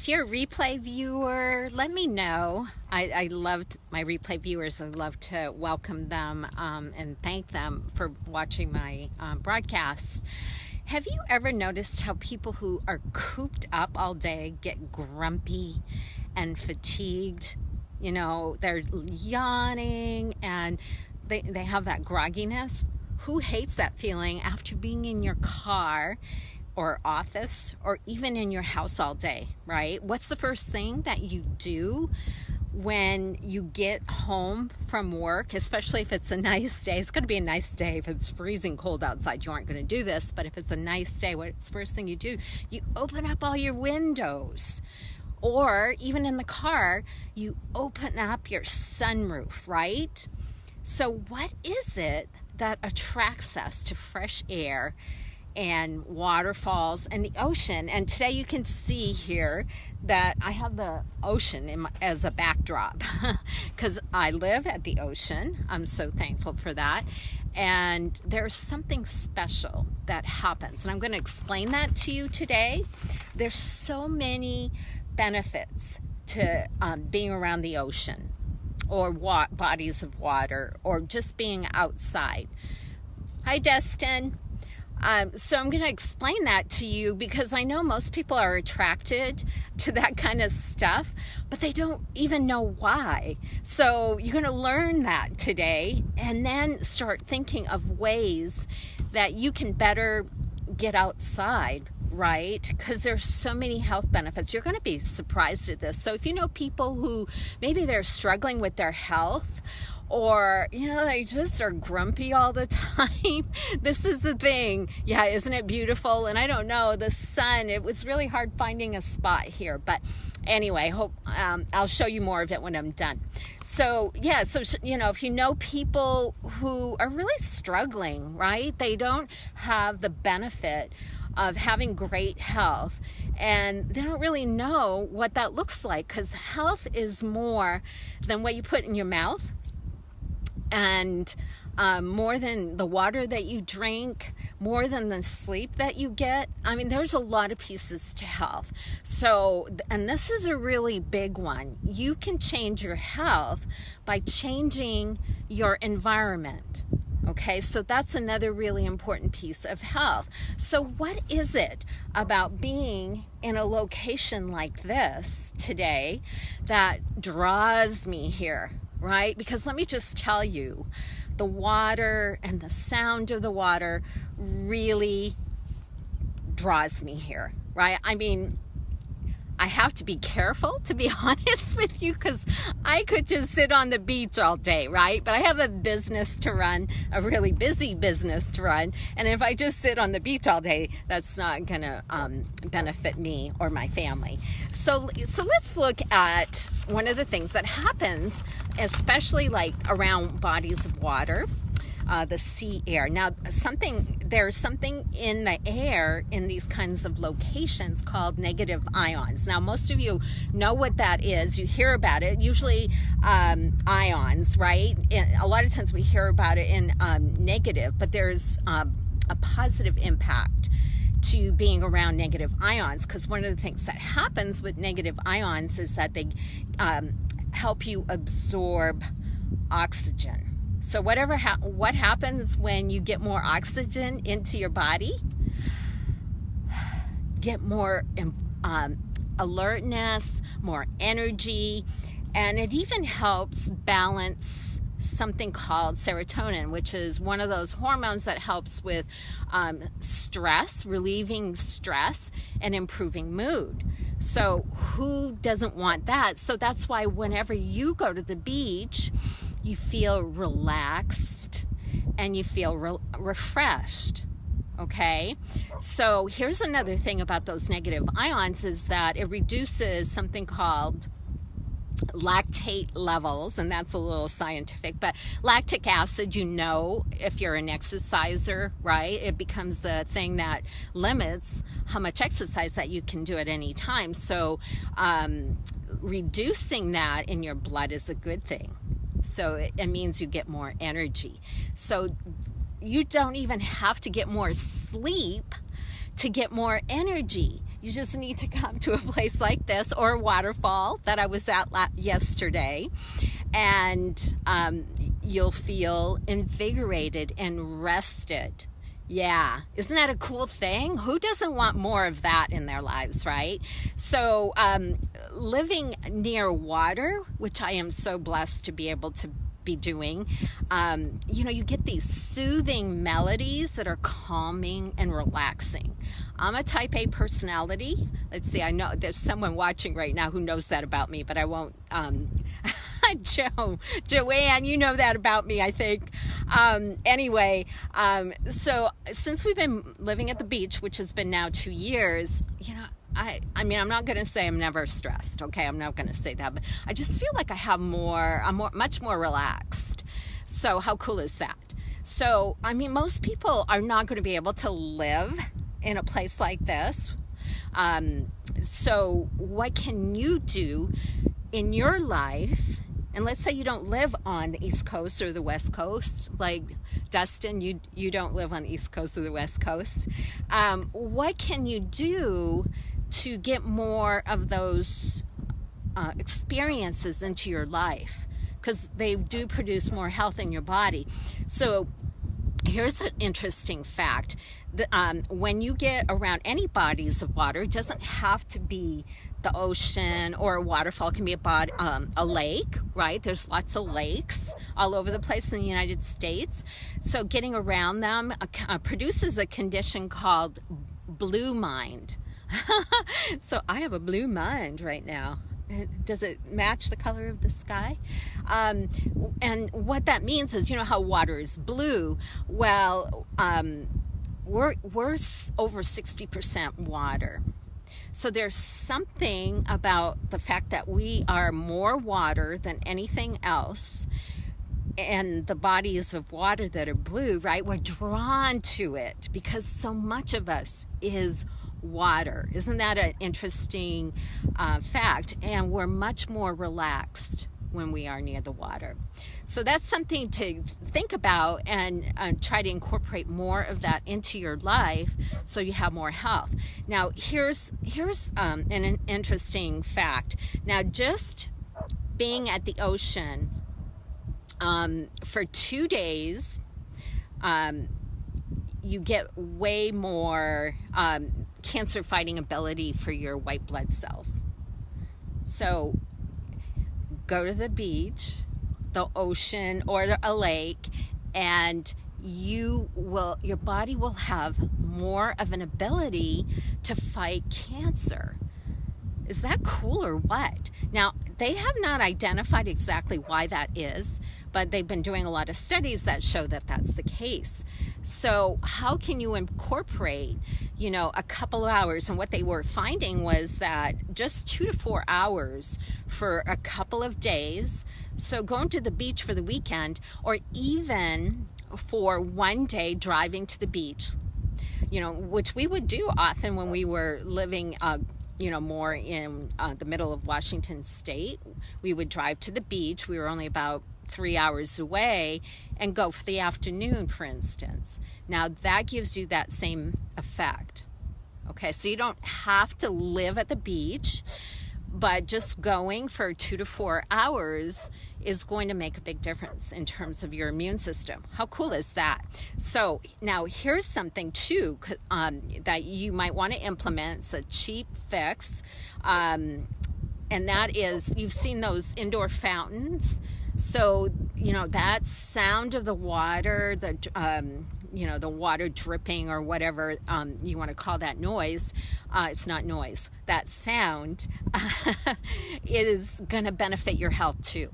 if you're a replay viewer, let me know. I loved my replay viewers. I love to welcome them and thank them for watching my broadcasts. Have you ever noticed how people who are cooped up all day get grumpy and fatigued? You know, they're yawning and they have that grogginess. Who hates that feeling after being in your car or office or even in your house all day, right? What's the first thing that you do when you get home from work, especially if it's a nice day? It's going to be a nice day. If it's freezing cold outside, you aren't going to do this. But if it's a nice day, what's the first thing you do? You open up all your windows. Or even in the car, you open up your sunroof, right? So what is it that attracts us to fresh air and waterfalls and the ocean? And today you can see here that I have the ocean as a backdrop because I live at the ocean. I'm so thankful for that. And there's something special that happens. And I'm going to explain that to you today. There's so many benefits to being around the ocean or bodies of water or just being outside. Hi, Destin. So I'm going to explain that to you because I know most people are attracted to that kind of stuff, but they don't even know why. So you're going to learn that today and then start thinking of ways that you can better get outside, right? Because there's so many health benefits. You're going to be surprised at this. So if you know people who maybe they're struggling with their health, or, you know, they just are grumpy all the time. This is the thing. Yeah, isn't it beautiful? And I don't know, the sun, it was really hard finding a spot here. But anyway, hope I'll show you more of it when I'm done. So, yeah, so, you know, if you know people who are really struggling, right? They don't have the benefit of having great health, and they don't really know what that looks like, because health is more than what you put in your mouth, and more than the water that you drink, more than the sleep that you get. I mean, there's a lot of pieces to health. So, and this is a really big one. You can change your health by changing your environment. Okay, so that's another really important piece of health. So what is it about being in a location like this today that draws me here, right? Because let me just tell you, the water and the sound of the water really draws me here, right? I mean, I have to be careful, to be honest with you, because I could just sit on the beach all day, right? But I have a business to run, a really busy business to run. And if I just sit on the beach all day, that's not going to benefit me or my family. So let's look at one of the things that happens, especially like around bodies of water. The sea air. Now, there's something in the air in these kinds of locations called negative ions. Now, most of you know what that is. You hear about it, usually ions, right? And a lot of times we hear about it in negative, but there's a positive impact to being around negative ions, because one of the things that happens with negative ions is that they help you absorb oxygen. So what happens when you get more oxygen into your body? Get more alertness, more energy, and it even helps balance something called serotonin, which is one of those hormones that helps with stress, relieving stress, and improving mood. So who doesn't want that? So that's why whenever you go to the beach, you feel relaxed and you feel refreshed, okay? So here's another thing about those negative ions is that it reduces something called lactate levels, and that's a little scientific, but lactic acid, you know, if you're an exerciser, right, it becomes the thing that limits how much exercise that you can do at any time. So reducing that in your blood is a good thing. So it means you get more energy. So you don't even have to get more sleep to get more energy. You just need to come to a place like this or a waterfall that I was at yesterday, and you'll feel invigorated and rested. Yeah, isn't that a cool thing? Who doesn't want more of that in their lives, right? So living near water, which I am so blessed to be able to be doing, you get these soothing melodies that are calming and relaxing. I'm a type A personality. Let's see, I know there's someone watching right now who knows that about me, but I won't. Joanne, you know that about me, I think. Anyway, so since we've been living at the beach, which has been now 2 years, I mean, I'm not going to say I'm never stressed, okay? I'm not going to say that, but I just feel like I'm much more relaxed. So how cool is that? So, I mean, most people are not going to be able to live in a place like this. So what can you do in your life? And let's say you don't live on the East Coast or the West Coast, like Dustin, you don't live on the East Coast or the West Coast. What can you do to get more of those experiences into your life? Because they do produce more health in your body. So here's an interesting fact. When you get around any bodies of water, it doesn't have to be the ocean or a waterfall. It can be a lake, right? There's lots of lakes all over the place in the United States. So getting around them produces a condition called blue mind. So I have a blue mind right now. Does it match the color of the sky? And what that means is, how water is blue? Well, we're over 60% water. So there's something about the fact that we are more water than anything else, and the bodies of water that are blue, right? We're drawn to it because so much of us is water. Isn't that an interesting fact? And we're much more relaxed when we are near the water. So that's something to think about and try to incorporate more of that into your life so you have more health. Now, here's an interesting fact. Now, just being at the ocean for 2 days, you get way more cancer fighting ability for your white blood cells. So go to the beach, the ocean, or a lake, and your body will have more of an ability to fight cancer. Is that cool or what? Now, they have not identified exactly why that is, but they've been doing a lot of studies that show that that's the case. So how can you incorporate, a couple of hours? And what they were finding was that just 2 to 4 hours for a couple of days. So going to the beach for the weekend, or even for 1 day driving to the beach, which we would do often when we were living more in the middle of Washington State. We would drive to the beach. We were only about 3 hours away, and go for the afternoon, for instance. Now, that gives you that same effect. Okay, so you don't have to live at the beach, but just going for 2 to 4 hours is going to make a big difference in terms of your immune system. How cool is that? So now here's something too that you might want to implement. It's a cheap fix, and that is, you've seen those indoor fountains. So, that sound of the water, the water dripping, or whatever you want to call that noise, it's not noise, that sound is going to benefit your health too.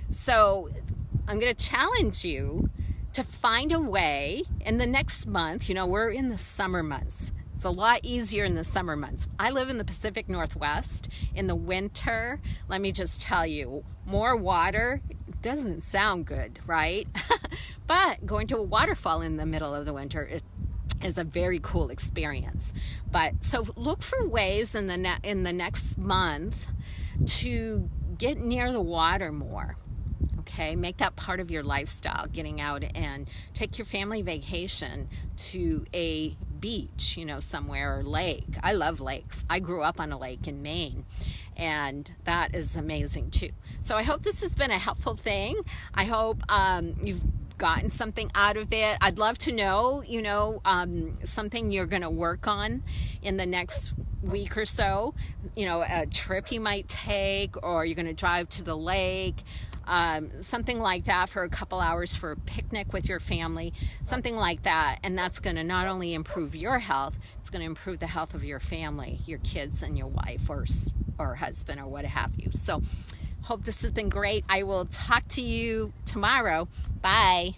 So I'm going to challenge you to find a way in the next month. We're in the summer months. It's a lot easier in the summer months. I live in the Pacific Northwest. In the winter, let me just tell you, more water doesn't sound good, right? But going to a waterfall in the middle of the winter is a very cool experience. But so look for ways in the next month to get near the water more. Okay, make that part of your lifestyle, getting out and take your family vacation to a beach, somewhere, or lake. I love lakes. I grew up on a lake in Maine, and that is amazing too. So I hope this has been a helpful thing. I hope you've gotten something out of it. I'd love to know, something you're going to work on in the next week or so, a trip you might take, or you're going to drive to the lake, something like that, for a couple hours for a picnic with your family, something like that. And that's going to not only improve your health, it's going to improve the health of your family, your kids and your wife or husband or what have you. So hope this has been great. I will talk to you tomorrow. Bye.